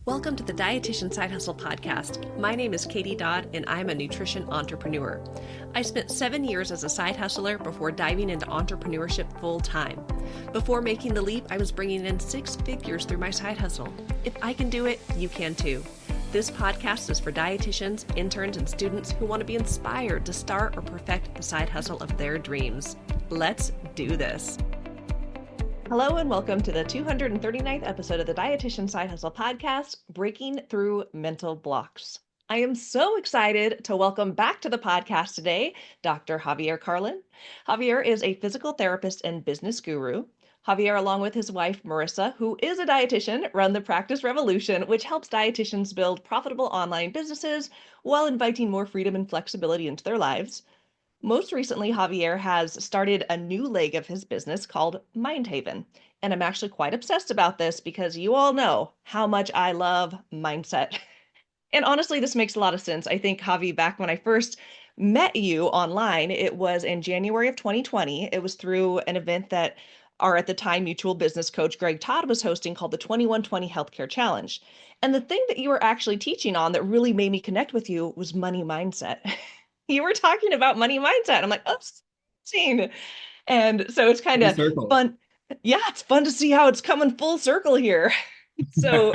Welcome to the Dietitian Side Hustle podcast. My name is Katie Dodd, and I'm a nutrition entrepreneur. I spent 7 years as a side hustler before diving into entrepreneurship full time. Before making the leap, I was bringing in 6 figures through my side hustle. If I can do it, you can too. This podcast is for dietitians, interns, and students who want to be inspired to start or perfect the side hustle of their dreams. Let's do this. Hello and welcome to the 239th episode of the Dietitian Side Hustle podcast, Breaking Through Mental Blocks. I am so excited to welcome back to the podcast today, Dr. Javier Carlin. Javier is a physical therapist and business guru. Javier, along with his wife, Marissa, who is a dietitian, run the Practice Revolution, which helps dietitians build profitable online businesses while inviting more freedom and flexibility into their lives. Most recently, Javier has started a new leg of his business called Mind Haven. And I'm actually quite obsessed about this because you all know how much I love mindset. And honestly, this makes a lot of sense. I think, Javi, back when I first met you online, it was in January of 2020. It was through an event that our at the time mutual business coach Greg Todd was hosting called the 2120 Healthcare Challenge. And the thing that you were actually teaching on that really made me connect with you was money mindset. You were talking about money mindset. I'm like, oh, seen. And so it's kind of fun. Yeah, it's fun to see how it's coming full circle here. So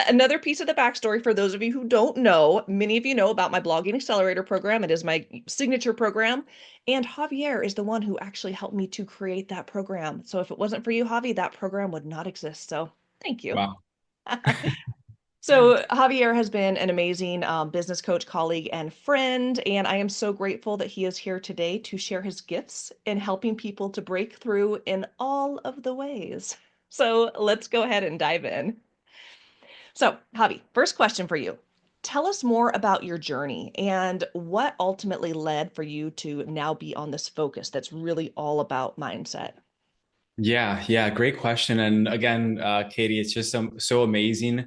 another piece of the backstory for those of you who don't know, many of you know about my blogging accelerator program. It is my signature program. And Javier is the one who actually helped me to create that program. So if it wasn't for you, Javi, that program would not exist. So thank you. Wow. So Javier has been an amazing business coach, colleague, and friend, and I am so grateful that he is here today to share his gifts in helping people to break through in all of the ways. So let's go ahead and dive in. So Javi, first question for you. Tell us more about your journey and what ultimately led for you to now be on this focus that's really all about mindset. Yeah, great question. And again, Katie, it's just so amazing,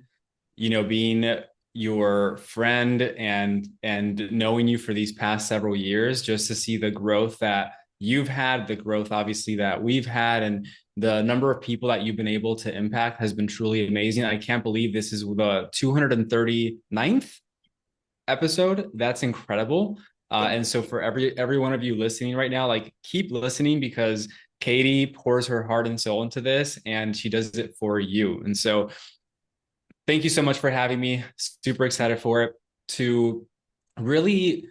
being your friend and knowing you for these past several years, just to see the growth that you've had, the growth obviously that we've had, and the number of people that you've been able to impact has been truly amazing. I can't believe this is the 239th episode. That's incredible. And so for every one of you listening right now, like, keep listening, because Katie pours her heart and soul into this, and she does it for you. And so thank you so much for having me. Super excited for it. To really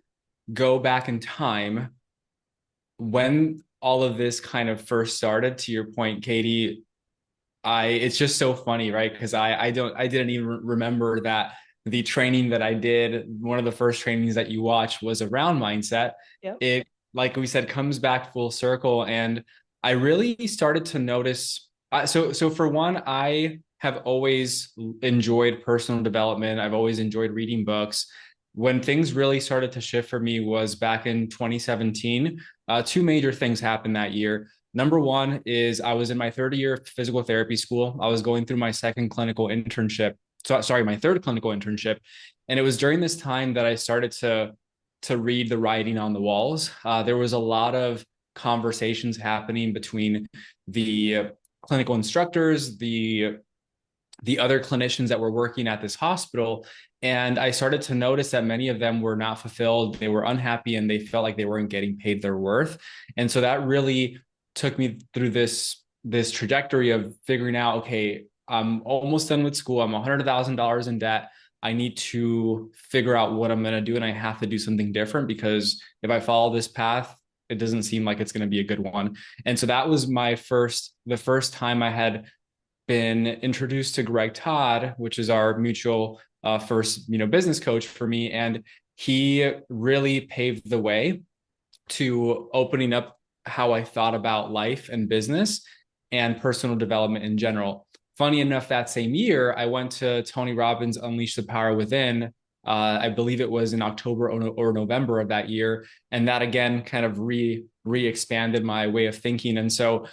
go back in time, when all of this kind of first started, to your point, Katie, it's just so funny, right? Because I didn't even remember that the training that I did, one of the first trainings that you watched, was around mindset. Yep. It, like we said, comes back full circle. And I really started to notice. So for one, I have always enjoyed personal development. I've always enjoyed reading books. When things really started to shift for me was back in 2017. 2 major things happened that year. Number one is I was in my third year of physical therapy school. I was going through my second clinical internship. My third clinical internship. And it was during this time that I started to read the writing on the walls. There was a lot of conversations happening between the clinical instructors, the other clinicians that were working at this hospital. And I started to notice that many of them were not fulfilled. They were unhappy, and they felt like they weren't getting paid their worth. And so that really took me through this trajectory of figuring out, okay, I'm almost done with school. I'm $100,000 in debt. I need to figure out what I'm going to do, and I have to do something different, because if I follow this path, it doesn't seem like it's going to be a good one. And so that was the first time I had been introduced to Greg Todd, which is our mutual first, business coach for me. And he really paved the way to opening up how I thought about life and business and personal development in general. Funny enough, that same year, I went to Tony Robbins' Unleash the Power Within. I believe it was in October or November of that year. And that, again, kind of re-expanded my way of thinking. And so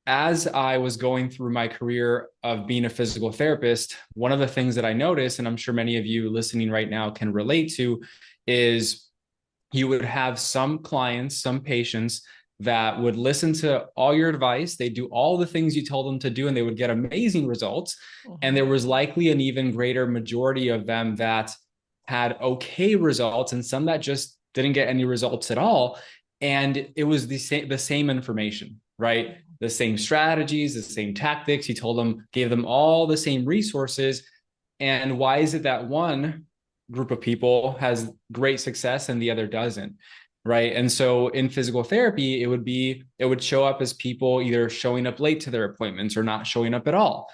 as I was going through my career of being a physical therapist, one of the things that I noticed, and I'm sure many of you listening right now can relate to, is you would have some clients, some patients that would listen to all your advice. They do all the things you told them to do, and they would get amazing results. And there was likely an even greater majority of them that had okay results and some that just didn't get any results at all. And it was the same information, right? The same strategies, the same tactics. He told them, gave them all the same resources. And why is it that one group of people has great success and the other doesn't? Right. And so in physical therapy, it would show up as people either showing up late to their appointments or not showing up at all.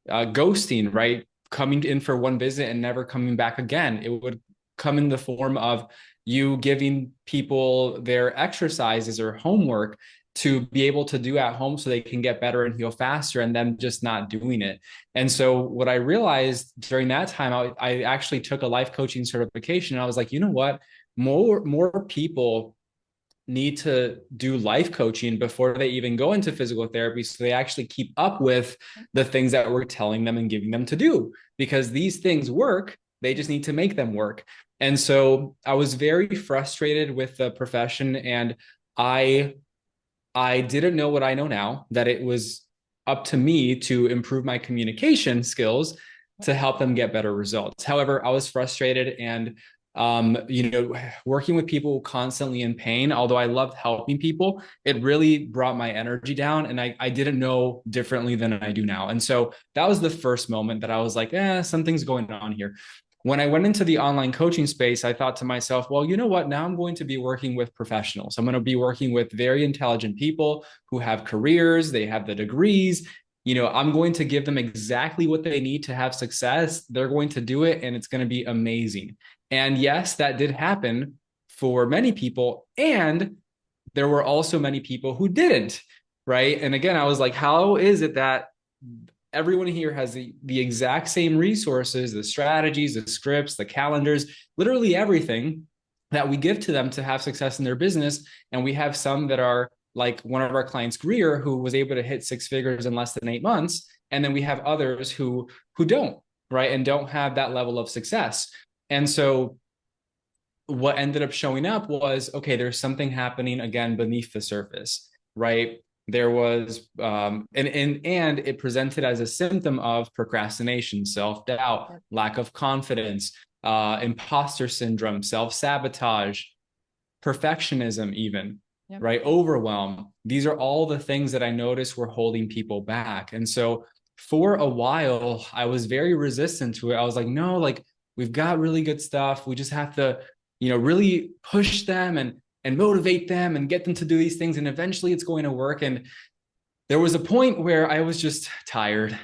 Ghosting, right? Coming in for one visit and never coming back again. It would come in the form of you giving people their exercises or homework to be able to do at home so they can get better and heal faster, and them just not doing it. And so what I realized during that time, I actually took a life coaching certification, and I was like, you know what? More people need to do life coaching before they even go into physical therapy, so they actually keep up with the things that we're telling them and giving them to do, because these things work. They just need to make them work. And so I was very frustrated with the profession, and I didn't know what I know now, that it was up to me to improve my communication skills to help them get better results. However, I was frustrated, and working with people constantly in pain, although I loved helping people, it really brought my energy down, and I didn't know differently than I do now. And so that was the first moment that I was like, something's going on here. When I went into the online coaching space, I thought to myself, well, you know what? Now I'm going to be working with professionals. I'm going to be working with very intelligent people who have careers, they have the degrees. I'm going to give them exactly what they need to have success. They're going to do it, and it's going to be amazing. And yes, that did happen for many people. And there were also many people who didn't, right? And again, I was like, how is it that everyone here has the exact same resources, the strategies, the scripts, the calendars, literally everything that we give to them to have success in their business? And we have some that are like one of our clients, Greer, who was able to hit six figures in less than 8 months. And then we have others who don't, right? And don't have that level of success. And so what ended up showing up was, okay, there's something happening again beneath the surface, right? There was, and it presented as a symptom of procrastination, self-doubt, lack of confidence, imposter syndrome, self-sabotage, perfectionism, even, right? Overwhelm. These are all the things that I noticed were holding people back. And so for a while, I was very resistant to it. I was like, no, like, we've got really good stuff. We just have to, really push them and motivate them and get them to do these things. And eventually it's going to work. And there was a point where I was just tired,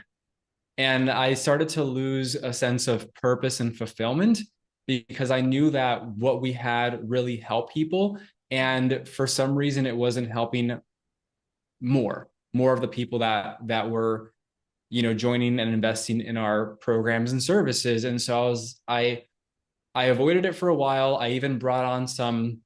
and I started to lose a sense of purpose and fulfillment, because I knew that what we had really helped people. And for some reason, it wasn't helping more of the people that were, joining and investing in our programs and services. And so I avoided it for a while. I even brought on some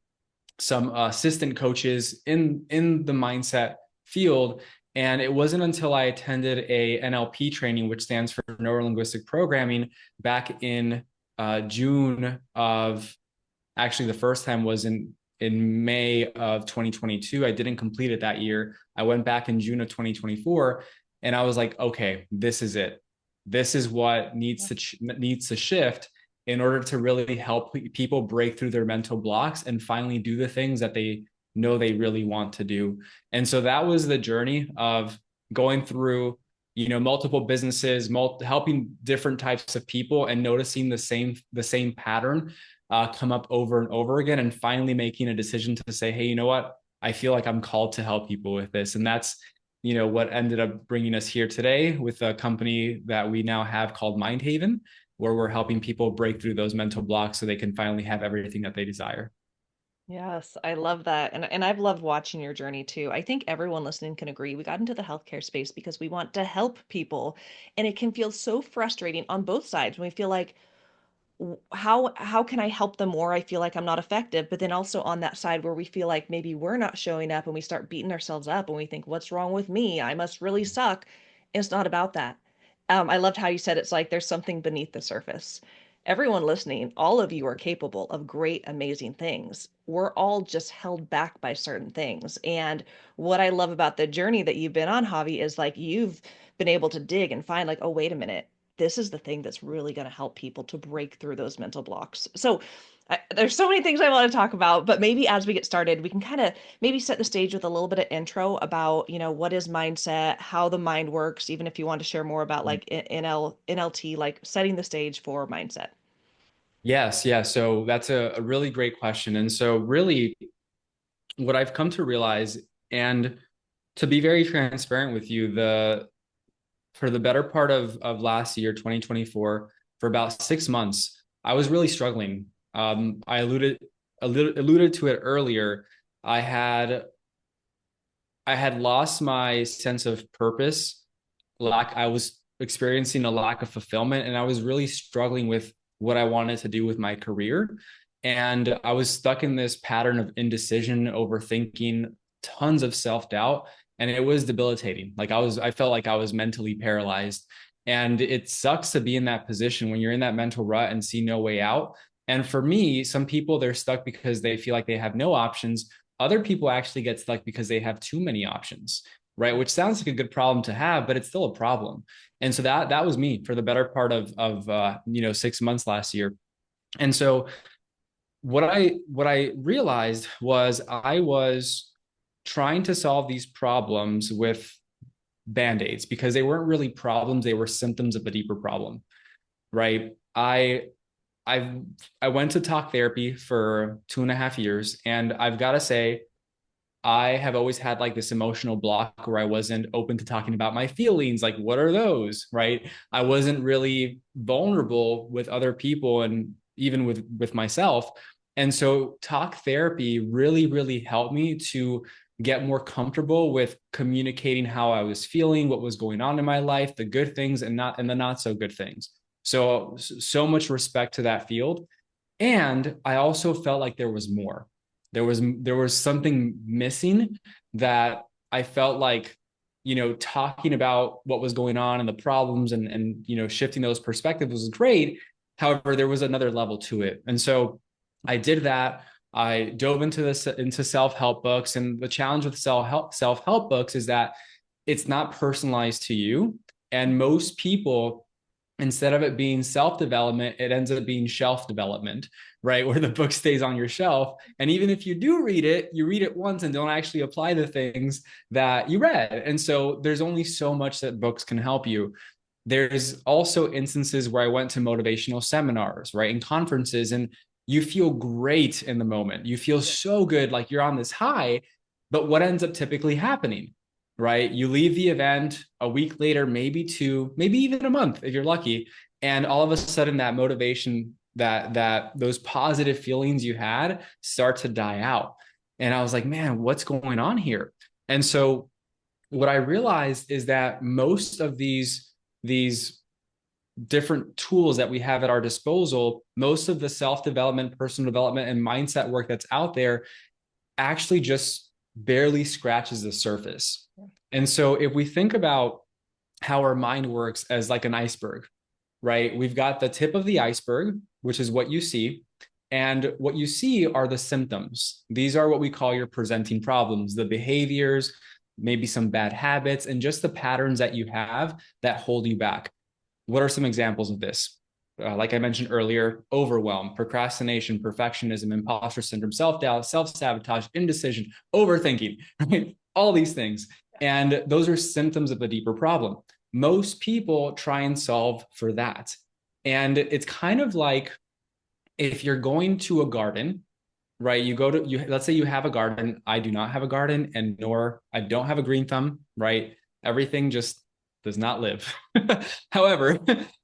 assistant coaches in the mindset field. And it wasn't until I attended a NLP training, which stands for neuro linguistic programming, back in June of, actually the first time was in May of 2022. I didn't complete it that year. I went back in June of 2024, and I was like, okay, this is it. This is what needs to shift in order to really help people break through their mental blocks and finally do the things that they know they really want to do. And so that was the journey of going through, multiple businesses, helping different types of people, and noticing the same pattern come up over and over again, and finally making a decision to say, hey, you know what? I feel like I'm called to help people with this. And that's, what ended up bringing us here today with a company that we now have called Mind Haven, where we're helping people break through those mental blocks so they can finally have everything that they desire. Yes, I love that. And I've loved watching your journey too. I think everyone listening can agree. We got into the healthcare space because we want to help people. And it can feel so frustrating on both sides when we feel like, how can I help them more? I feel like I'm not effective. But then also on that side where we feel like maybe we're not showing up, and we start beating ourselves up and we think, what's wrong with me? I must really suck. It's not about that. I loved how you said it's like there's something beneath the surface. everyone listening, all of you are capable of great, amazing things. We're all just held back by certain things. And what I love about the journey that you've been on, Javi, is like you've been able to dig and find like, oh, wait a minute. This is the thing that's really going to help people to break through those mental blocks. So there's so many things I want to talk about, but maybe as we get started, we can kind of maybe set the stage with a little bit of intro about, what is mindset, how the mind works, even if you want to share more about like NLT, like setting the stage for mindset. Yes, yeah. So that's a really great question. And so really what I've come to realize, and to be very transparent with you, the for the better part of last year, 2024, for about 6 months, I was really struggling. I alluded to it earlier. I had I had lost my sense of purpose. I was experiencing a lack of fulfillment, and I was really struggling with what I wanted to do with my career. And I was stuck in this pattern of indecision, overthinking, tons of self-doubt, and it was debilitating. I felt like I was mentally paralyzed. And it sucks to be in that position when you're in that mental rut and see no way out. And for me, some people, they're stuck because they feel like they have no options. Other people actually get stuck because they have too many options, right? Which sounds like a good problem to have, but it's still a problem. And so that was me for the better part of 6 months last year. And so what I realized was I was trying to solve these problems with band-aids because they weren't really problems, they were symptoms of a deeper problem, right? I I went to talk therapy for 2.5 years, and I've got to say, I have always had like this emotional block where I wasn't open to talking about my feelings. Like, what are those? Right. I wasn't really vulnerable with other people and even with myself. And so talk therapy really, really helped me to get more comfortable with communicating how I was feeling, what was going on in my life, the good things and the not so good things. So much respect to that field. And I also felt like there was more. There was something missing that I felt like, talking about what was going on and the problems and shifting those perspectives was great. However, there was another level to it. And so I did that. I dove into self-help books. And the challenge with self-help books is that it's not personalized to you. And most people, instead of it being self-development, it ends up being shelf development, right? Where the book stays on your shelf. And even if you do read it, you read it once and don't actually apply the things that you read. And so there's only so much that books can help you. There's also instances where I went to motivational seminars, right? And conferences, and you feel great in the moment. You feel so good, like you're on this high. But what ends up typically happening? Right? You leave the event a week later, maybe two, maybe even a month if you're lucky. And all of a sudden that motivation, that those positive feelings you had start to die out. And I was like, man, what's going on here? And so what I realized is that most of these different tools that we have at our disposal, most of the self-development, personal development, and mindset work that's out there actually just barely scratches the surface. And so if we think about how our mind works as like an iceberg, right? We've got the tip of the iceberg, which is what you see. And what you see are the symptoms. These are what we call your presenting problems, the behaviors, maybe some bad habits, and just the patterns that you have that hold you back. What are some examples of this? Like I mentioned earlier, overwhelm, procrastination, perfectionism, imposter syndrome, self-doubt, self-sabotage, indecision, overthinking, right? All these things. And those are symptoms of a deeper problem. Most people try and solve for that. And it's kind of like if you're going to a garden, right? Let's say you have a garden. I do not have a garden, and nor I don't have a green thumb, right? Everything just does not live. However,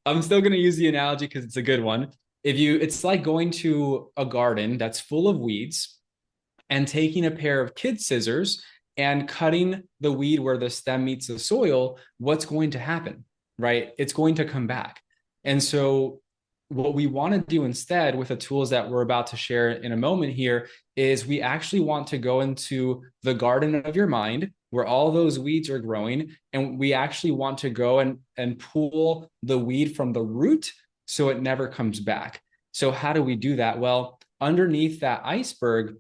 I'm still going to use the analogy because it's a good one. It's like going to a garden that's full of weeds and taking a pair of kid scissors and cutting the weed where the stem meets the soil. What's going to happen, right? It's going to come back. And so what we want to do instead with the tools that we're about to share in a moment here is we actually want to go into the garden of your mind where all those weeds are growing. And we actually want to go and pull the weed from the root so it never comes back. So how do we do that? Well, underneath that iceberg,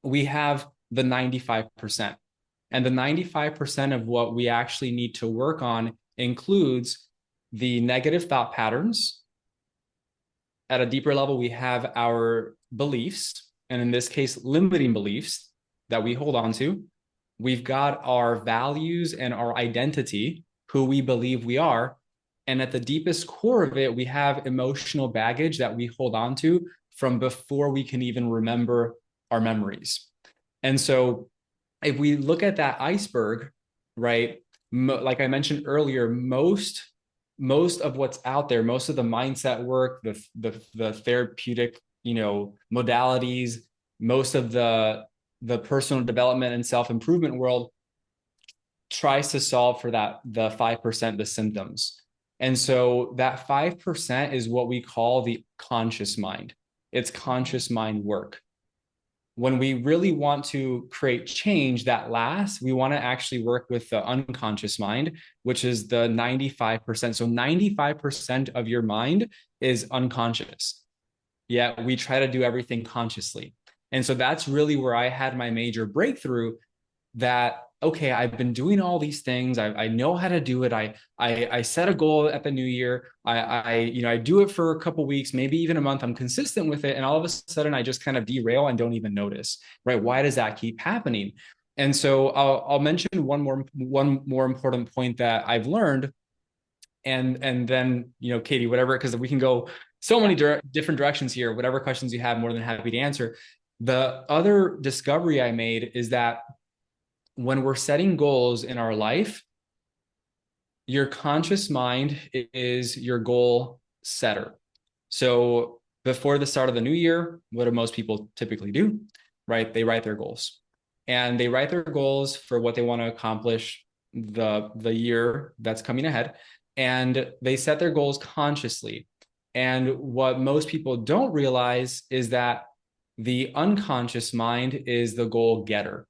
we have the 95%. And the 95% of what we actually need to work on includes the negative thought patterns. At a deeper level, we have our beliefs, and in this case, limiting beliefs that we hold on to. We've got our values and our identity, who we believe we are. And at the deepest core of it, we have emotional baggage that we hold on to from before we can even remember our memories. And so if we look at that iceberg, right, like I mentioned earlier, most of what's out there, most of the mindset work, the therapeutic, modalities, most of the personal development and self-improvement world tries to solve for the 5%, the symptoms. And so that 5% is what we call the conscious mind. It's conscious mind work. When we really want to create change that lasts, we want to actually work with the unconscious mind, which is the 95%. So 95% of your mind is unconscious. Yet we try to do everything consciously. And so that's really where I had my major breakthrough that, okay, I've been doing all these things. I know how to do it. I set a goal at the new year. I do it for a couple weeks, maybe even a month. I'm consistent with it. And all of a sudden I just kind of derail and don't even notice, right? Why does that keep happening? And so I'll mention one more important point that I've learned. And then, Katie, whatever, because we can go so many different directions here, whatever questions you have, more than happy to answer. The other discovery I made is that when we're setting goals in our life, your conscious mind is your goal setter. So before the start of the new year, what do most people typically do, right? They write their goals, and they write their goals for what they want to accomplish the year that's coming ahead. And they set their goals consciously. And what most people don't realize is that the unconscious mind is the goal getter.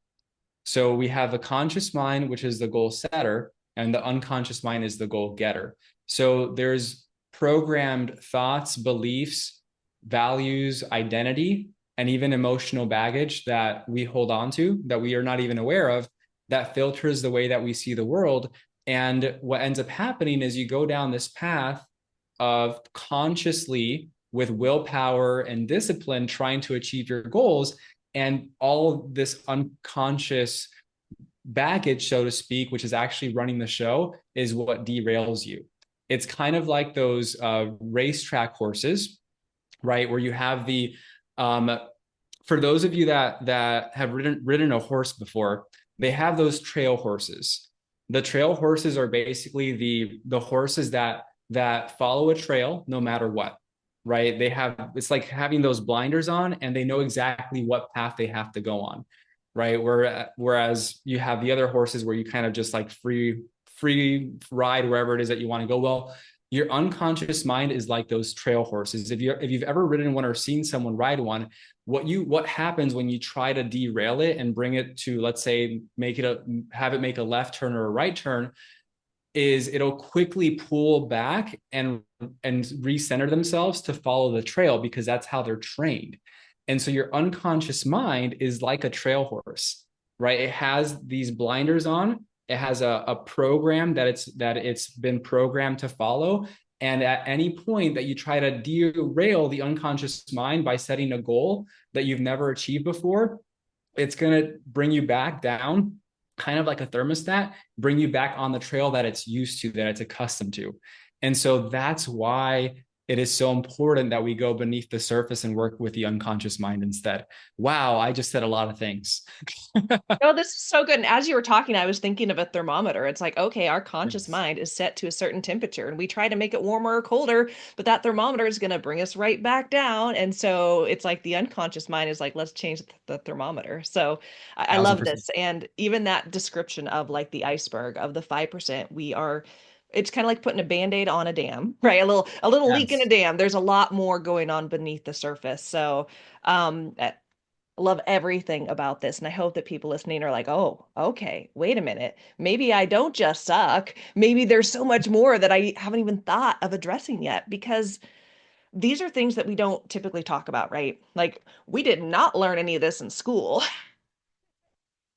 So we have the conscious mind, which is the goal setter, and the unconscious mind is the goal getter. So there's programmed thoughts, beliefs, values, identity, and even emotional baggage that we hold on to that we are not even aware of, that filters the way that we see the world. And what ends up happening is you go down this path of consciously, with willpower and discipline, trying to achieve your goals. And all this unconscious baggage, so to speak, which is actually running the show, is what derails you. It's kind of like those racetrack horses, right? Where you have for those of you that have ridden a horse before, they have those trail horses. The trail horses are basically the horses that follow a trail no matter what, right? It's like having those blinders on, and they know exactly what path they have to go on, right? Whereas you have the other horses where you kind of just like free ride wherever it is that you want to go. Well, your unconscious mind is like those trail horses. If you've ever ridden one or seen someone ride one, what happens when you try to derail it and bring it to, let's say, have it make a left turn or a right turn, is it'll quickly pull back and recenter themselves to follow the trail, because that's how they're trained. And so your unconscious mind is like a trail horse, right? It has these blinders on. It has a program that it's been programmed to follow. And at any point that you try to derail the unconscious mind by setting a goal that you've never achieved before, it's going to bring you back down, kind of like a thermostat, bring you back on the trail that it's used to, that it's accustomed to. And so that's why it is so important that we go beneath the surface and work with the unconscious mind instead. Wow, I just said a lot of things. Oh, this is so good. And as you were talking, I was thinking of a thermometer. It's like, okay, our conscious Yes. mind is set to a certain temperature and we try to make it warmer or colder, but that thermometer is going to bring us right back down. And so it's like the unconscious mind is like, let's change the thermometer. So I love 1,000%. this. And even that description of like the iceberg of the 5%, it's kind of like putting a band-aid on a dam, right? A little leak in a Yes. dam. There's a lot more going on beneath the surface. So, love everything about this. And I hope that people listening are like, oh, okay, wait a minute. Maybe I don't just suck. Maybe there's so much more that I haven't even thought of addressing yet, because these are things that we don't typically talk about, right? Like, we did not learn any of this in school.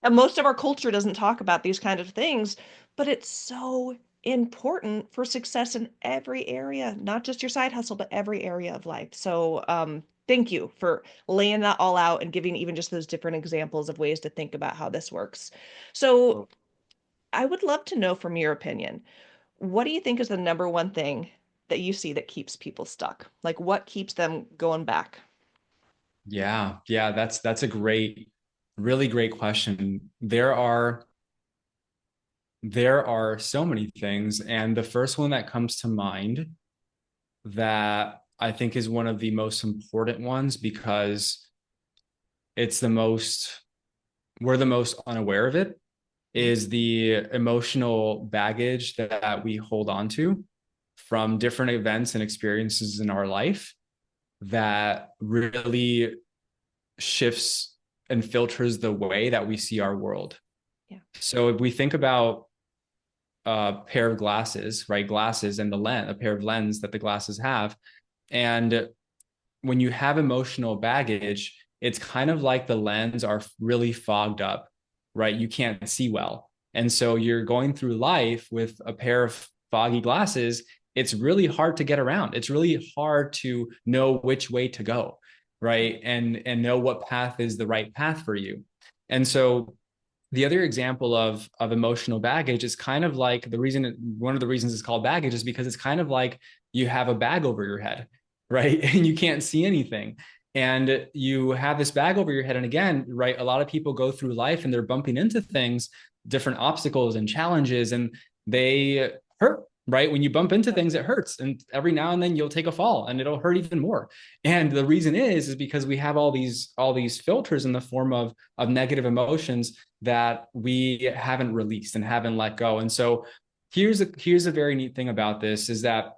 And most of our culture doesn't talk about these kind of things, but it's so important for success in every area, not just your side hustle, but every area of life. So, thank you for laying that all out and giving even just those different examples of ways to think about how this works. So, Oh, I would love to know from your opinion, what do you think is the number one thing that you see that keeps people stuck? Like, what keeps them going back? yeah, that's a great, really great question. There are so many things, and the first one that comes to mind that I think is one of the most important ones because it's the most we're the most unaware of it Mm. is the emotional baggage that we hold on to from different events and experiences in our life that really shifts and filters the way that we see our world. Yeah. So if we think about a pair of glasses, right? Glasses and the lens, a pair of lens that the glasses have. And when you have emotional baggage, it's kind of like the lens are really fogged up, right? You can't see well. And so you're going through life with a pair of foggy glasses. It's really hard to get around. It's really hard to know which way to go, right? And know what path is the right path for you. And so the other example of emotional baggage is kind of like one of the reasons it's called baggage is because it's kind of like you have a bag over your head, right? And you can't see anything. And you have this bag over your head. And again, right, a lot of people go through life and they're bumping into things, different obstacles and challenges, and they hurt, right? When you bump into things, it hurts. And every now and then you'll take a fall and it'll hurt even more. And the reason is because we have all these filters in the form of negative emotions that we haven't released and haven't let go. And so here's a very neat thing about this is that,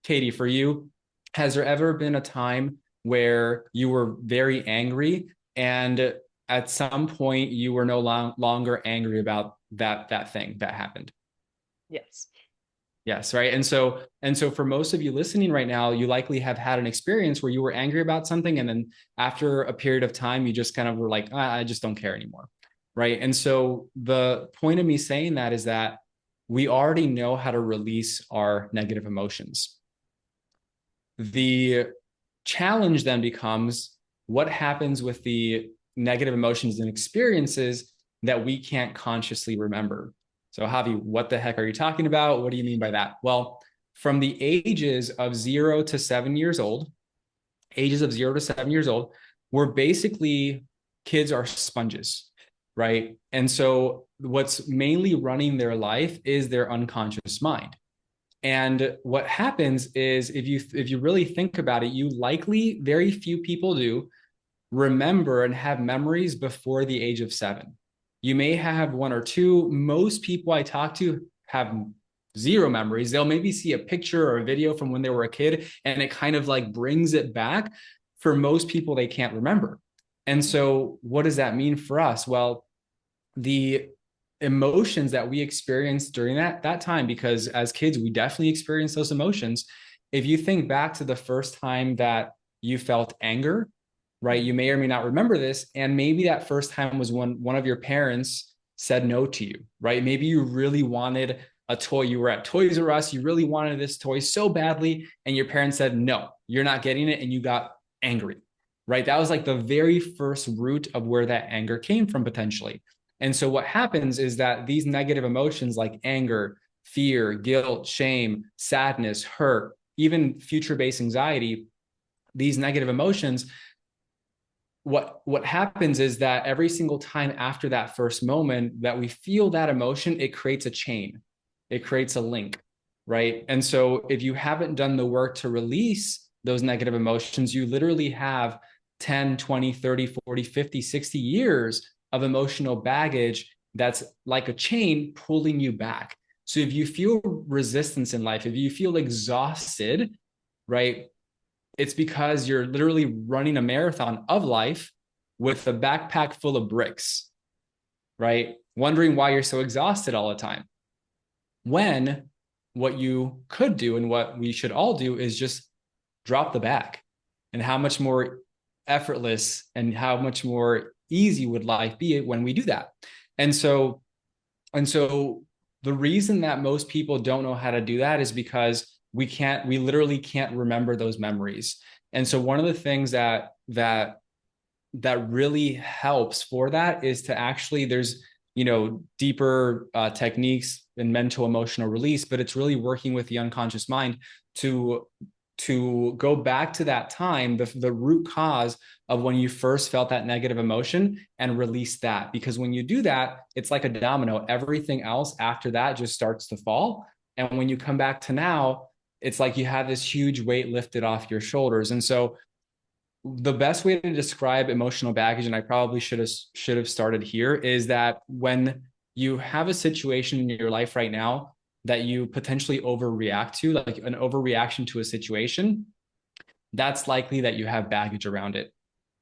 Katie, for you, has there ever been a time where you were very angry and at some point you were no longer angry about that thing that happened? Yes. Yes, right. And so for most of you listening right now, you likely have had an experience where you were angry about something and then after a period of time you just kind of were like, I just don't care anymore. Right? And so the point of me saying that is that we already know how to release our negative emotions. The challenge then becomes what happens with the negative emotions and experiences that we can't consciously remember. So, Javi, what the heck are you talking about? What do you mean by that? Well, from the ages of 0 to 7 years old, we're basically kids are sponges, right? And so, what's mainly running their life is their unconscious mind. And what happens is if you really think about it, you likely, very few people do, remember and have memories before the age of 7. You may have one or two. Most people I talk to have zero memories. They'll maybe see a picture or a video from when they were a kid, and it kind of like brings it back. For most people, they can't remember. And so, what does that mean for us? Well, the emotions that we experienced during that time, because as kids we definitely experience those emotions. If you think back to the first time that you felt anger, right, you may or may not remember this, and maybe that first time was when one of your parents said no to you, right? Maybe you really wanted a toy. You were at Toys R Us, you really wanted this toy so badly, and your parents said no, you're not getting it, and you got angry, right? That was like the very first root of where that anger came from potentially. And so what happens is that these negative emotions like anger, fear, guilt, shame, sadness, hurt, even future-based anxiety, these negative emotions, what happens is that every single time after that first moment that we feel that emotion, it creates a chain. It creates a link, right? And so if you haven't done the work to release those negative emotions, you literally have 10, 20, 30, 40, 50, 60 years of emotional baggage that's like a chain pulling you back. So if you feel resistance in life, if you feel exhausted, right, it's because you're literally running a marathon of life with a backpack full of bricks, right? Wondering why you're so exhausted all the time. When what you could do and what we should all do is just drop the bag. And how much more effortless and how much more easy would life be when we do that? And so the reason that most people don't know how to do that is because we literally can't remember those memories. And so one of the things that really helps for that is to actually, there's, deeper techniques in mental emotional release, but it's really working with the unconscious mind to go back to that time, the root cause of when you first felt that negative emotion, and release that. Because when you do that, it's like a domino. Everything else after that just starts to fall. And when you come back to now, it's like you have this huge weight lifted off your shoulders. And so the best way to describe emotional baggage, and I probably should have started here, is that when you have a situation in your life right now that you potentially overreact to, like an overreaction to a situation, that's likely that you have baggage around it,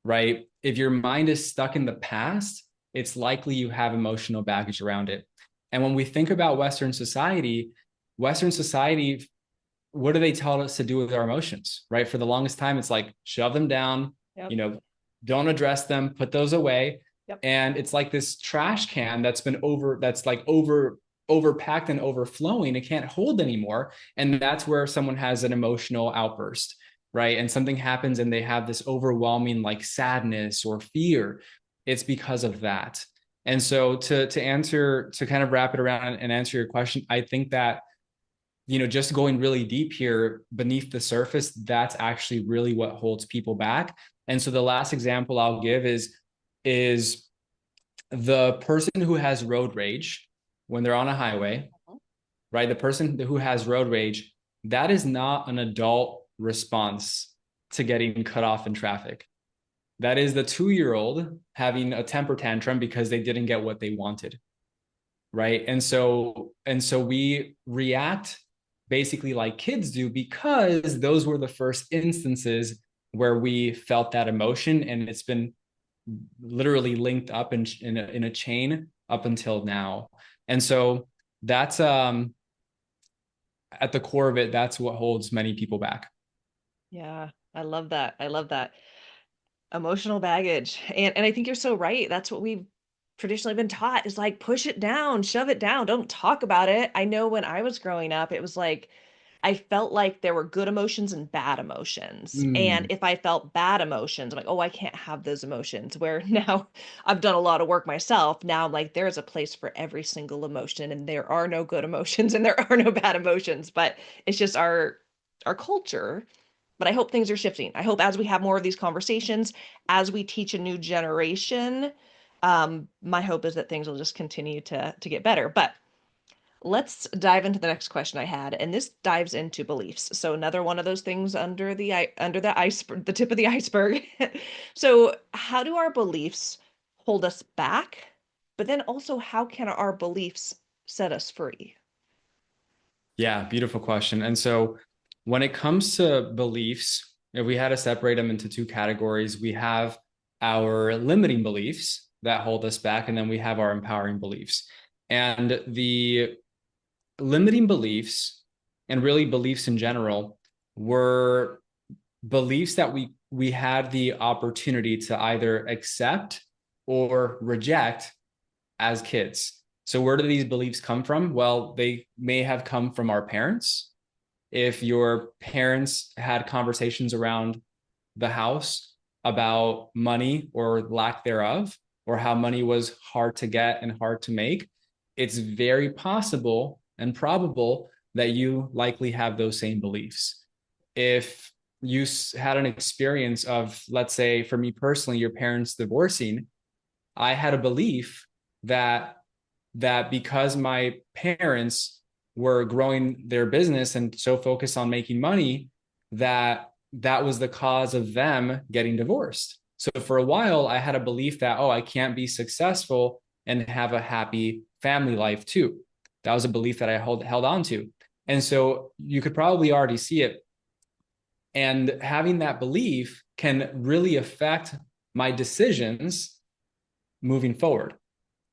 right? If your mind is stuck in the past, it's likely you have emotional baggage around it. And when we think about Western society, what do they tell us to do with our emotions, right? For the longest time, it's like, shove them down, yep. Don't address them, put those away. Yep. And it's like this trash can that's overpacked and overflowing. It can't hold anymore. And that's where someone has an emotional outburst, right? And something happens and they have this overwhelming like sadness or fear. It's because of that. And so to kind of wrap it around and answer your question, I think that, just going really deep here beneath the surface, that's actually really what holds people back. And so the last example I'll give is the person who has road rage when they're on a highway, right? The person who has road rage, that is not an adult response to getting cut off in traffic. That is the 2-year-old having a temper tantrum because they didn't get what they wanted, right? And so we react basically like kids do, because those were the first instances where we felt that emotion, and it's been literally linked up in a chain up until now. And so that's at the core of it, that's what holds many people back. Yeah, I love that. Emotional baggage. And I think you're so right. That's what we've traditionally been taught, is like, push it down, shove it down, don't talk about it. I know when I was growing up, it was like, I felt like there were good emotions and bad emotions. And if I felt bad emotions, I'm like, oh, I can't have those emotions. Where now I've done a lot of work myself. Now I'm like, there's a place for every single emotion, and there are no good emotions and there are no bad emotions, but it's just our culture. But I hope things are shifting. I hope as we have more of these conversations, as we teach a new generation, my hope is that things will just continue to get better. But let's dive into the next question I had, and this dives into beliefs. So another one of those things under the iceberg, the tip of the iceberg. So how do our beliefs hold us back? But then also, how can our beliefs set us free? Yeah, beautiful question. And so when it comes to beliefs, if we had to separate them into two categories, we have our limiting beliefs that hold us back, and then we have our empowering beliefs. And the limiting beliefs, and really beliefs in general, were beliefs that we had the opportunity to either accept or reject as kids. So where do these beliefs come from? Well, they may have come from our parents. If your parents had conversations around the house about money or lack thereof, or how money was hard to get and hard to make, it's very possible and probable that you likely have those same beliefs. If you had an experience of, let's say for me personally, your parents divorcing, I had a belief that because my parents were growing their business and so focused on making money, that was the cause of them getting divorced. So for a while, I had a belief that, oh, I can't be successful and have a happy family life too. That was a belief that I held on to. And so you could probably already see it. And having that belief can really affect my decisions moving forward.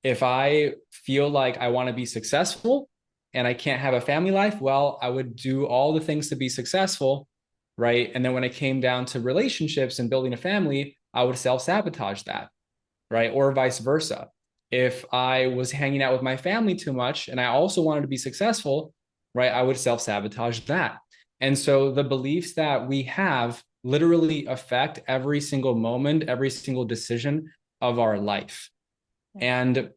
If I feel like I want to be successful and I can't have a family life, well, I would do all the things to be successful, right? And then when it came down to relationships and building a family, I would self-sabotage that, right? Or vice versa. If I was hanging out with my family too much and I also wanted to be successful, right, I would self-sabotage that. And so the beliefs that we have literally affect every single moment, every single decision of our life. And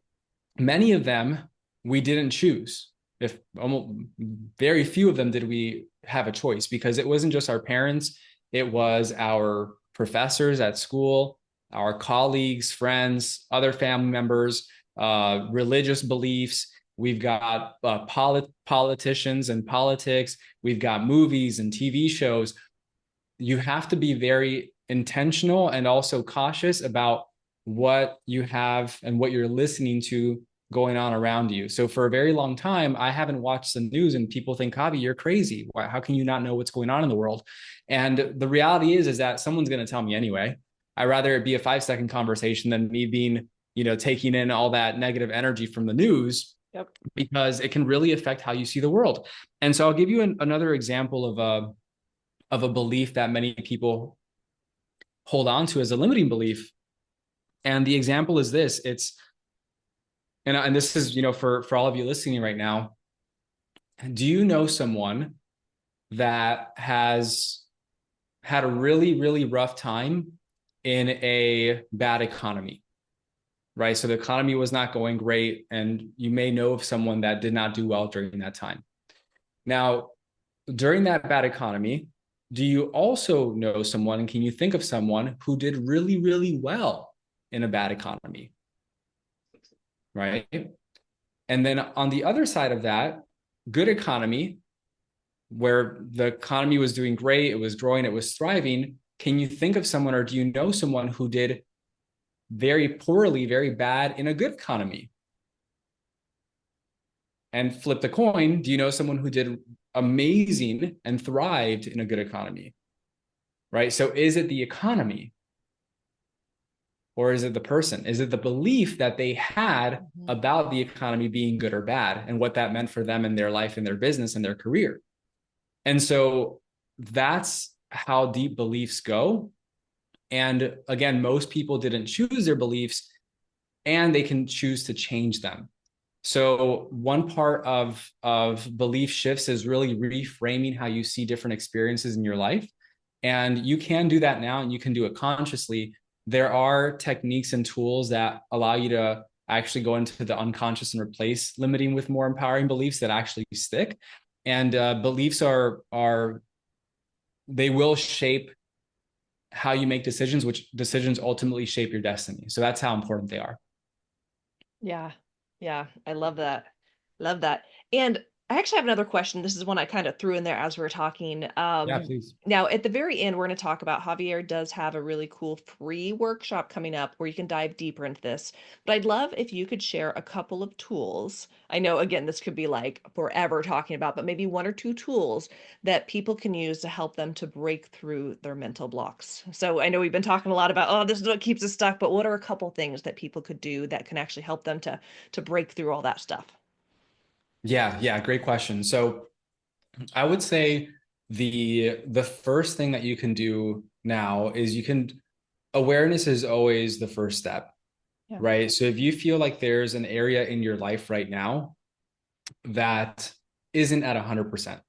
many of them we didn't choose. If almost very few of them did we have a choice, because it wasn't just our parents, it was our professors at school, our colleagues, friends, other family members, religious beliefs. We've got politicians and politics. We've got movies and TV shows. You have to be very intentional and also cautious about what you have and what you're listening to going on around you. So for a very long time, I haven't watched the news and people think, Javi, you're crazy. Why, how can you not know what's going on in the world? And the reality is that someone's going to tell me anyway. I'd rather it be a 5-second conversation than me being, taking in all that negative energy from the news. Yep. Because it can really affect how you see the world. And so I'll give you another example of a belief that many people hold on to as a limiting belief. And the example is this. And this is, for all of you listening right now, do you know someone that has had a really, really rough time in a bad economy, right? So the economy was not going great, and you may know of someone that did not do well during that time. Now, during that bad economy, do you also know someone, and can you think of someone who did really, really well in a bad economy? Right? And then on the other side of that, good economy, where the economy was doing great, it was growing, it was thriving. Can you think of someone, or do you know someone who did very poorly, very bad in a good economy? And flip the coin, do you know someone who did amazing and thrived in a good economy? Right? So is it the economy? Or is it the person? Is it the belief that they had about the economy being good or bad and what that meant for them in their life, in their business, and their career? And so that's how deep beliefs go. And again, most people didn't choose their beliefs, and they can choose to change them. So one part of belief shifts is really reframing how you see different experiences in your life. And you can do that now, and you can do it consciously. There are techniques and tools that allow you to actually go into the unconscious and replace limiting with more empowering beliefs that actually stick. And beliefs they will shape how you make decisions, which decisions ultimately shape your destiny. So that's how important they are. Yeah. Yeah. I love that. Love that. And I actually have another question. This is one I kind of threw in there as we were talking. Yeah, please. Now, at the very end, we're going to talk about Javier does have a really cool free workshop coming up where you can dive deeper into this. But I'd love if you could share a couple of tools. I know, again, this could be like forever talking about, but maybe 1 or 2 tools that people can use to help them to break through their mental blocks. So I know we've been talking a lot about, oh, this is what keeps us stuck, but what are a couple things that people could do that can actually help them to break through all that stuff? Yeah, great question. So I would say the first thing that you can do now is awareness is always the first step, right? So if you feel like there's an area in your life right now that isn't at 100%,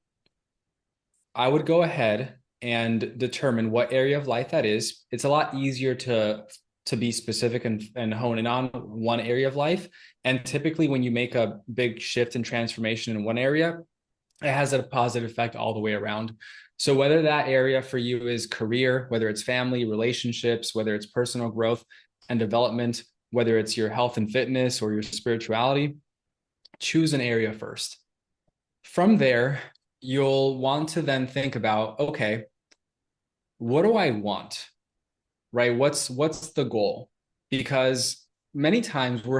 I would go ahead and determine what area of life that is. It's a lot easier to be specific and hone in on one area of life. And typically when you make a big shift and transformation in one area, it has a positive effect all the way around. So whether that area for you is career, whether it's family, relationships, whether it's personal growth and development, whether it's your health and fitness or your spirituality, choose an area first. From there, you'll want to then think about, okay, what do I want? Right? What's the goal? Because many times we're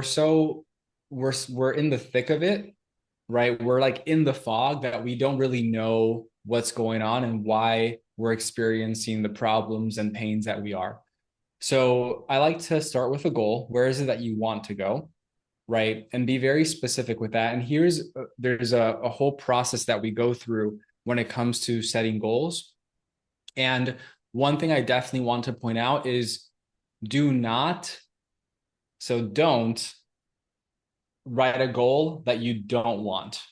in the thick of it, right? We're like in the fog that we don't really know what's going on and why we're experiencing the problems and pains that we are. So I like to start with a goal. Where is it that you want to go? Right. And be very specific with that. And there's a whole process that we go through when it comes to setting goals. And one thing I definitely want to point out is do not, so don't write a goal that you don't want.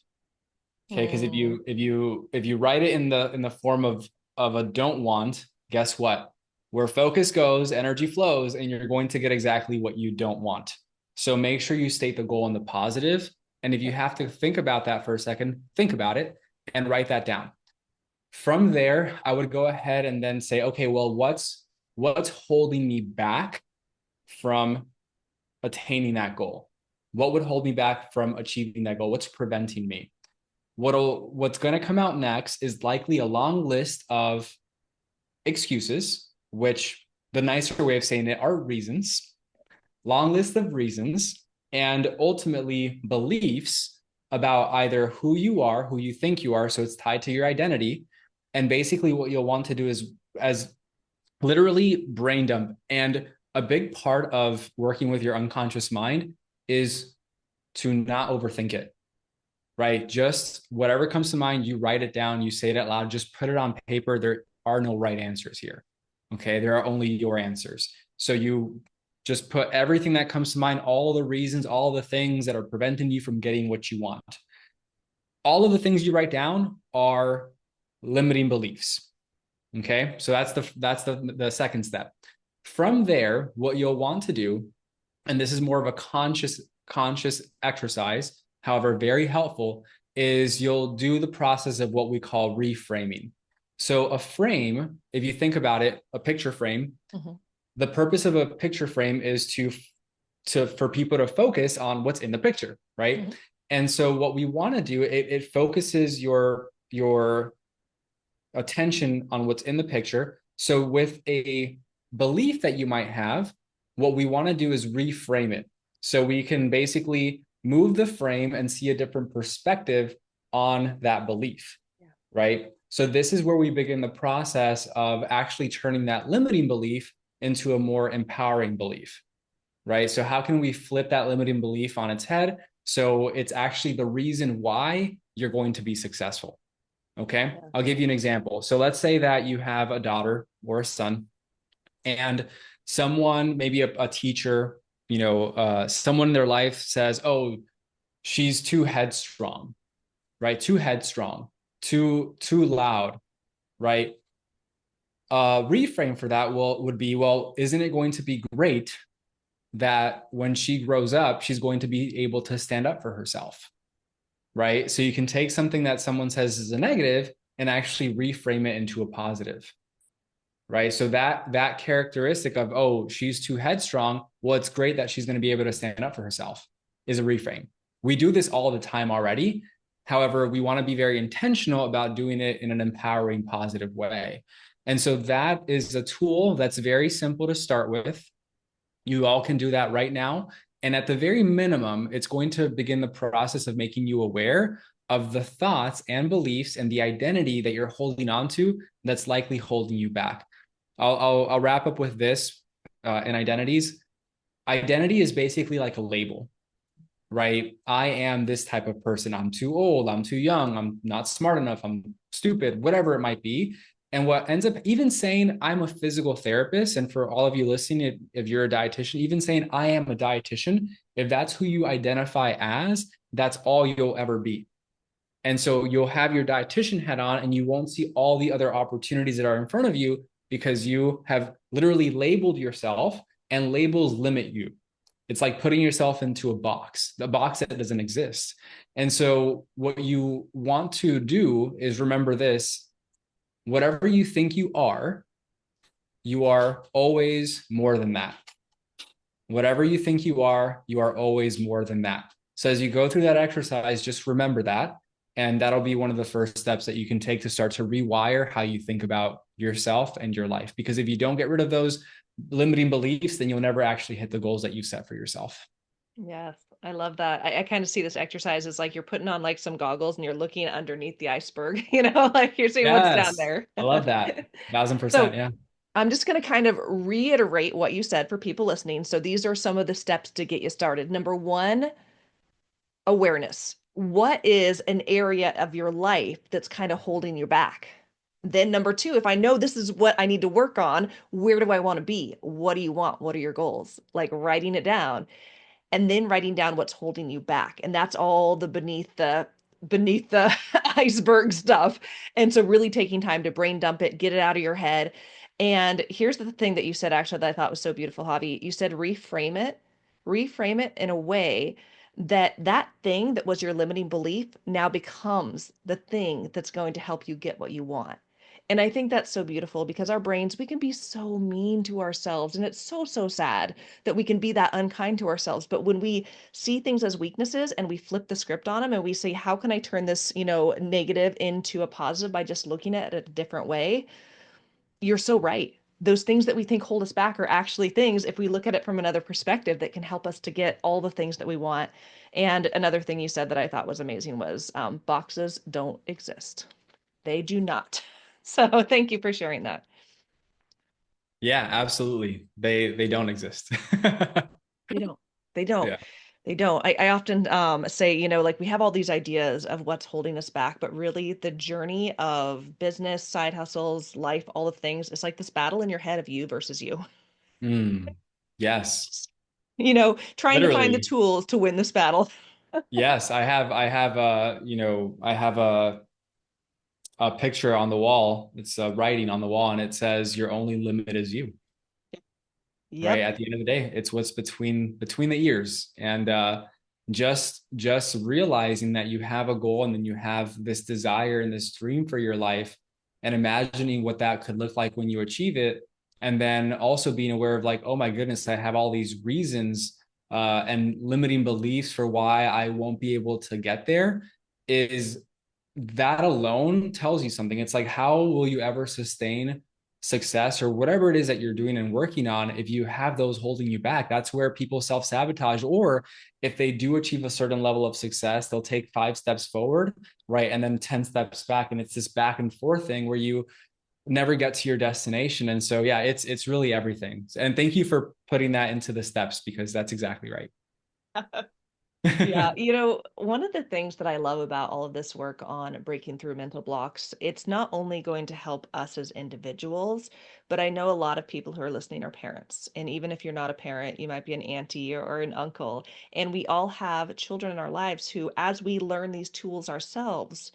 Okay. Because Mm. if you write it in the form of a don't want, guess what? Where focus goes, energy flows, and you're going to get exactly what you don't want. So make sure you state the goal in the positive. And if you have to think about that for a second, think about it and write that down. From there, I would go ahead and then say, okay, well, what's holding me back from attaining that goal? What would hold me back from achieving that goal? What's preventing me? What's going to come out next is likely a long list of excuses, which the nicer way of saying it are reasons, long list of reasons, and ultimately beliefs about either who you are, who you think you are. So it's tied to your identity. And basically, what you'll want to do is as literally brain dump. And a big part of working with your unconscious mind is to not overthink it, right? Just whatever comes to mind, you write it down, you say it out loud, just put it on paper. There are no right answers here. Okay. There are only your answers. So you just put everything that comes to mind, all the reasons, all the things that are preventing you from getting what you want. All of the things you write down are limiting beliefs. Okay. So that's the second step. From there, what you'll want to do, and this is more of a conscious exercise, however, very helpful, is you'll do the process of what we call reframing. So a frame, if you think about it, a picture frame, mm-hmm. The purpose of a picture frame is for people to focus on what's in the picture, right? Mm-hmm. And so what we want to do, it focuses your attention on what's in the picture. So with a belief that you might have, what we want to do is reframe it. So we can basically move the frame and see a different perspective on that belief, right? So this is where we begin the process of actually turning that limiting belief into a more empowering belief, right? So how can we flip that limiting belief on its head? So it's actually the reason why you're going to be successful. Okay. I'll give you an example. So let's say that you have a daughter or a son, and someone, maybe a teacher, someone in their life says, oh, she's too headstrong, right? Too headstrong, too loud, right? Reframe for that would be, well, isn't it going to be great that when she grows up, she's going to be able to stand up for herself? Right? So you can take something that someone says is a negative and actually reframe it into a positive, right? So that characteristic of, oh, she's too headstrong, well, it's great that she's going to be able to stand up for herself, is a reframe. We do this all the time already. However, we want to be very intentional about doing it in an empowering, positive way. And so that is a tool that's very simple to start with. You all can do that right now. And at the very minimum, it's going to begin the process of making you aware of the thoughts and beliefs and the identity that you're holding on to that's likely holding you back. I'll wrap up with this in identities. Identity is basically like a label, right? I am this type of person. I'm too old. I'm too young. I'm not smart enough. I'm stupid, whatever it might be. And what ends up even saying I'm a physical therapist, and for all of you listening, if you're a dietitian, even saying I am a dietitian, if that's who you identify as, that's all you'll ever be. And so you'll have your dietitian hat on and you won't see all the other opportunities that are in front of you because you have literally labeled yourself, and labels limit you. It's like putting yourself into a box that doesn't exist. And so what you want to do is remember this. Whatever you think you are always more than that. Whatever you think you are always more than that. So as you go through that exercise, just remember that. And that'll be one of the first steps that you can take to start to rewire how you think about yourself and your life. Because if you don't get rid of those limiting beliefs, then you'll never actually hit the goals that you set for yourself. Yes, I love that. I kind of see this exercise as like you're putting on like some goggles and you're looking underneath the iceberg, like you're seeing what's down there. I love that. 1000%. So Yeah. I'm just going to kind of reiterate what you said for people listening. So these are some of the steps to get you started. Number one, awareness. What is an area of your life that's kind of holding you back? Then number two, if I know this is what I need to work on, where do I want to be? What do you want? What are your goals? Like writing it down and then writing down what's holding you back. And that's all the beneath the iceberg stuff. And so really taking time to brain dump it, get it out of your head. And here's the thing that you said actually that I thought was so beautiful, Javi. You said reframe it in a way that that thing that was your limiting belief now becomes the thing that's going to help you get what you want. And I think that's so beautiful because our brains, we can be so mean to ourselves. And it's so, so sad that we can be that unkind to ourselves. But when we see things as weaknesses and we flip the script on them and we say, how can I turn this, negative into a positive by just looking at it a different way? You're so right. Those things that we think hold us back are actually things, if we look at it from another perspective, that can help us to get all the things that we want. And another thing you said that I thought was amazing was boxes don't exist. They do not. So thank you for sharing that. Yeah, absolutely. They don't exist. They don't. They don't. Yeah. They don't. I often say, like we have all these ideas of what's holding us back, but really the journey of business, side hustles, life, all the things, it's like this battle in your head of you versus you. Mm. Yes. Trying to find the Literally. tools to win this battle. Yes, I have a picture on the wall. It's writing on the wall, and it says, "Your only limit is you." Right Yep. at the end of the day, it's what's between the ears, and just realizing that you have a goal, and then you have this desire and this dream for your life, and imagining what that could look like when you achieve it, and then also being aware of like, oh my goodness, I have all these reasons and limiting beliefs for why I won't be able to get there. Is that alone tells you something. It's like, how will you ever sustain success or whatever it is that you're doing and working on if you have those holding you back? That's where people self-sabotage. Or if they do achieve a certain level of success, they'll take 5 steps forward, right? And then 10 steps back. And it's this back and forth thing where you never get to your destination. And so, yeah, it's really everything. And thank you for putting that into the steps, because that's exactly right. Yeah, one of the things that I love about all of this work on breaking through mental blocks, it's not only going to help us as individuals, but I know a lot of people who are listening are parents. And even if you're not a parent, you might be an auntie or an uncle. And we all have children in our lives who, as we learn these tools ourselves,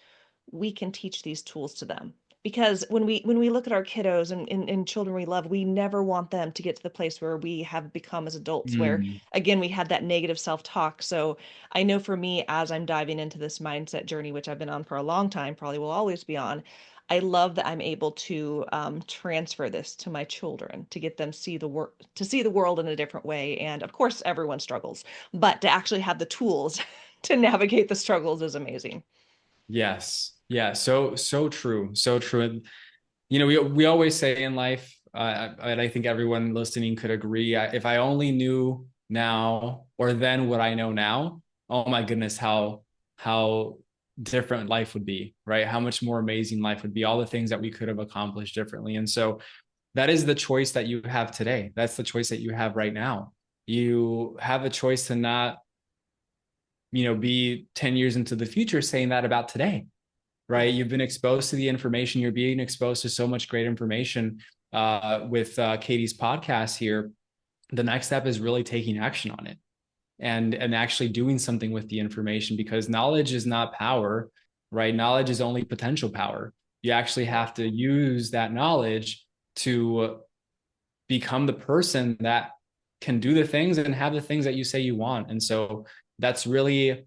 we can teach these tools to them. Because when we look at our kiddos and children we love, we never want them to get to the place where we have become as adults, where Mm, again we had that negative self-talk. So I know for me, as I'm diving into this mindset journey, which I've been on for a long time, probably will always be on, I love that I'm able to transfer this to my children to get them to see the world in a different way. And of course, everyone struggles, but to actually have the tools to navigate the struggles is amazing. yes. Yeah. So true. So true. And we always say in life, and I think everyone listening could agree, if I only knew now or then what I know now, oh my goodness, how different life would be, right? How much more amazing life would be, all the things that we could have accomplished differently. And so that is the choice that you have today. That's the choice that you have right now. You have a choice to not, be 10 years into the future saying that about today, right? You've been exposed to the information. You're being exposed to so much great information with Katie's podcast here. The next step is really taking action on it and actually doing something with the information, because knowledge is not power, right? Knowledge is only potential power. You actually have to use that knowledge to become the person that can do the things and have the things that you say you want. And so that's really,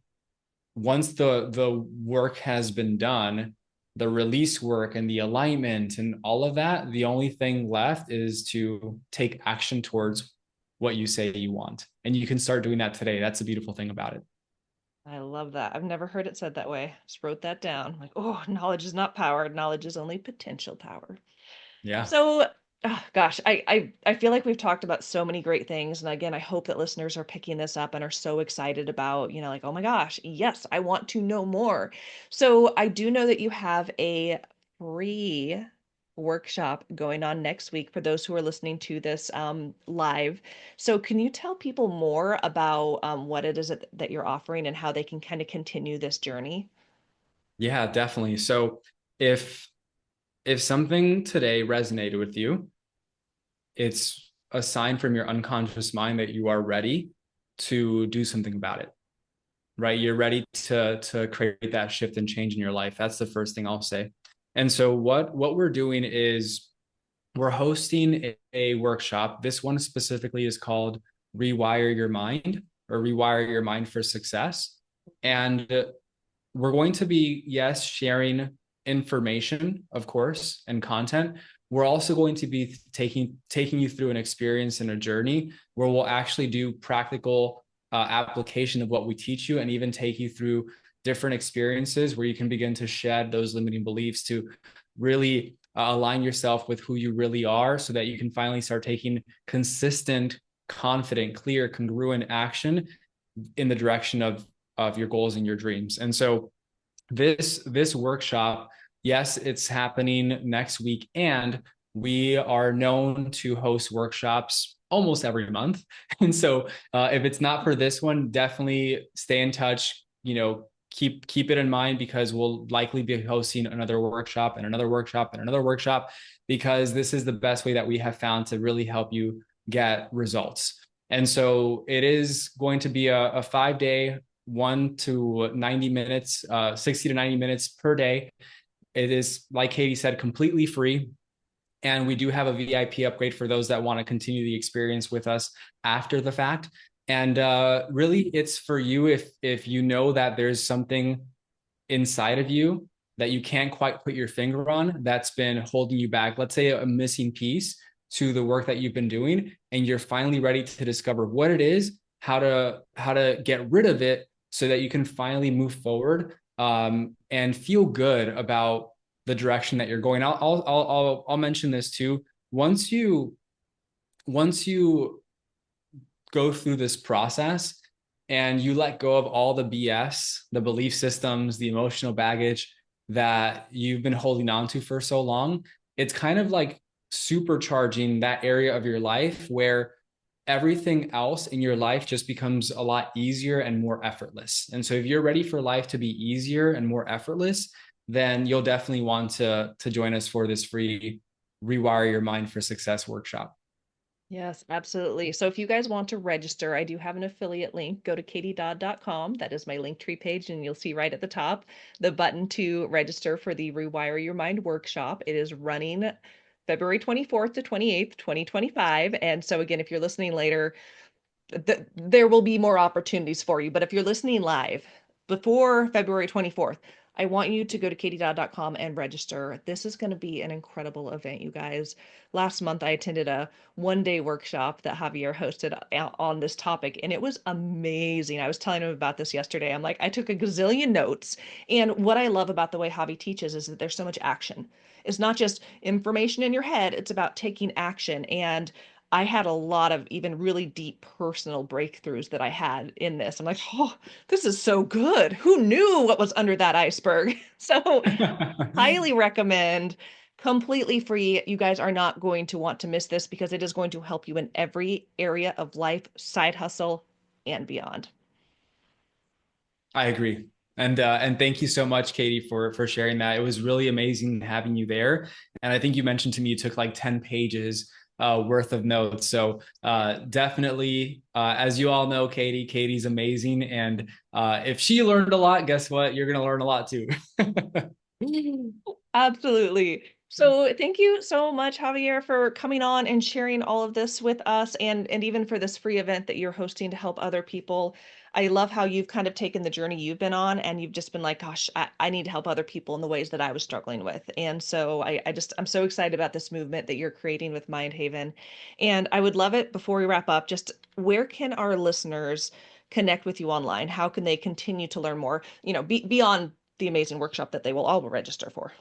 once the work has been done, the release work and the alignment and all of that, the only thing left is to take action towards what you say you want. And you can start doing that today. That's the beautiful thing about it. I love that. I've never heard it said that way. Just wrote that down. Like, oh, knowledge is not power. Knowledge is only potential power. Yeah. So, oh, gosh, I feel like we've talked about so many great things. And again, I hope that listeners are picking this up and are so excited about, like, oh my gosh, yes, I want to know more. So I do know that you have a free workshop going on next week for those who are listening to this live. So, can you tell people more about what it is that you're offering and how they can kind of continue this journey? Yeah, definitely. So if something today resonated with you, it's a sign from your unconscious mind that you are ready to do something about it. Right? You're ready to create that shift and change in your life. That's the first thing I'll say. And so what we're doing is we're hosting a workshop. This one specifically is called Rewire Your Mind, or Rewire Your Mind for Success. And we're going to be, yes, sharing information, of course, and content. We're also going to be taking you through an experience and a journey where we'll actually do practical application of what we teach you, and even take you through different experiences where you can begin to shed those limiting beliefs to really align yourself with who you really are, so that you can finally start taking consistent, confident, clear, congruent action in the direction of your goals and your dreams. And so this workshop, yes, it's happening next week, and we are known to host workshops almost every month. And so if it's not for this one, definitely stay in touch, keep it in mind, because we'll likely be hosting another workshop and another workshop and another workshop, because this is the best way that we have found to really help you get results. And so it is going to be a 5-day, 1 to 90 minutes, 60 to 90 minutes per day. It is, like Katie said, completely free. And we do have a VIP upgrade for those that want to continue the experience with us after the fact. And really, it's for you if you know that there's something inside of you that you can't quite put your finger on that's been holding you back. Let's say a missing piece to the work that you've been doing, and you're finally ready to discover what it is, how to get rid of it, so that you can finally move forward and feel good about the direction that you're going. I'll mention this too. Once you go through this process and you let go of all the BS, the belief systems, the emotional baggage that you've been holding on to for so long, it's kind of like supercharging that area of your life where everything else in your life just becomes a lot easier and more effortless. And so if you're ready for life to be easier and more effortless, then you'll definitely want to join us for this free Rewire Your Mind for Success workshop. Yes, absolutely. So if you guys want to register, I do have an affiliate link. Go to katiedodd.com. That is my Linktree page, and you'll see right at the top the button to register for the Rewire Your Mind workshop. It is running February 24th to 28th, 2025. And so again, if you're listening later, there will be more opportunities for you. But if you're listening live before February 24th, I want you to go to katiedodd.com and register. This is going to be an incredible event, you guys. Last month, I attended a one-day workshop that Javier hosted on this topic, and it was amazing. I was telling him about this yesterday. I'm like, I took a gazillion notes. And what I love about the way Javi teaches is that there's so much action. It's not just information in your head, it's about taking action. And I had a lot of even really deep personal breakthroughs that I had in this. I'm like, oh, this is so good. Who knew what was under that iceberg? So, highly recommend. Completely free. You guys are not going to want to miss this because it is going to help you in every area of life, side hustle, and beyond. I agree. And thank you so much, Katie, for sharing that. It was really amazing having you there. And I think you mentioned to me you took like 10 pages worth of notes. So definitely, as you all know, Katie's amazing. And if she learned a lot, guess what? You're going to learn a lot too. Absolutely. So thank you so much, Javier, for coming on and sharing all of this with us, and even for this free event that you're hosting to help other people. I love how you've kind of taken the journey you've been on, and you've just been like, gosh, I need to help other people in the ways that I was struggling with. And so I'm so excited about this movement that you're creating with Mind Haven. And I would love it, before we wrap up, just where can our listeners connect with you online? How can they continue to learn more, beyond the amazing workshop that they will all register for?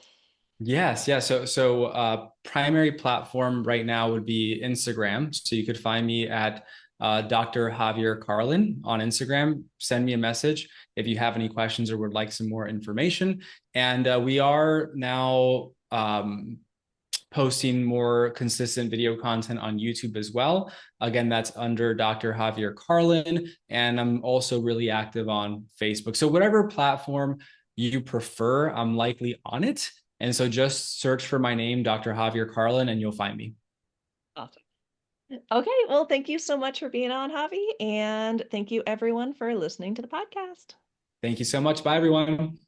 Yes, yeah. So primary platform right now would be Instagram. So you could find me at Dr. Javier Carlin on Instagram. Send me a message if you have any questions or would like some more information. And we are now posting more consistent video content on YouTube as well. Again, that's under Dr. Javier Carlin. And I'm also really active on Facebook. So whatever platform you prefer, I'm likely on it. And so just search for my name, Dr. Javier Carlin, and you'll find me. Awesome. Okay, well, thank you so much for being on, Javi, and thank you everyone for listening to the podcast. Thank you so much. Bye, everyone.